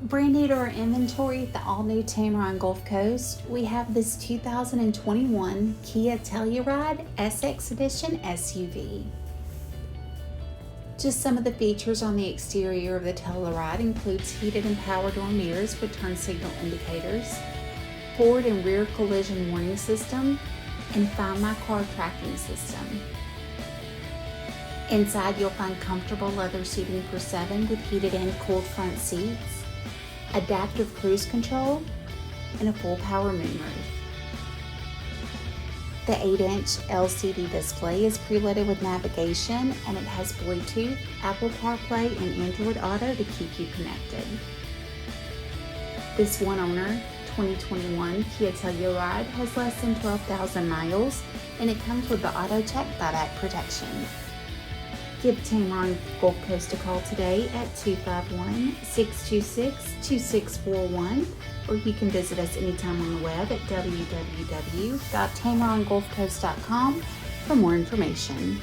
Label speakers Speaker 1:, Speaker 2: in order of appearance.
Speaker 1: Brand new to our inventory, the all-new Tameron Gulf Coast, we have this 2021 Kia Telluride SX SUV. Just some of the features on the exterior of the Telluride includes heated and power door mirrors with turn signal indicators, forward and rear collision warning system, and Find My Car tracking system. Inside you'll find comfortable leather seating for 7 with heated and cooled front seats, adaptive cruise control, and a full power moonroof. The 8-inch LCD display is preloaded with navigation, and it has Bluetooth, Apple Carplay and Android Auto to keep you connected. This one-owner 2021 Kia Telluride has less than 12,000 miles, and it comes with the AutoCheck Buyback Protection. Give Tameron Gulf Coast a call today at 251-626-2641, or you can visit us anytime on the web at www.tamerongulfcoast.com for more information.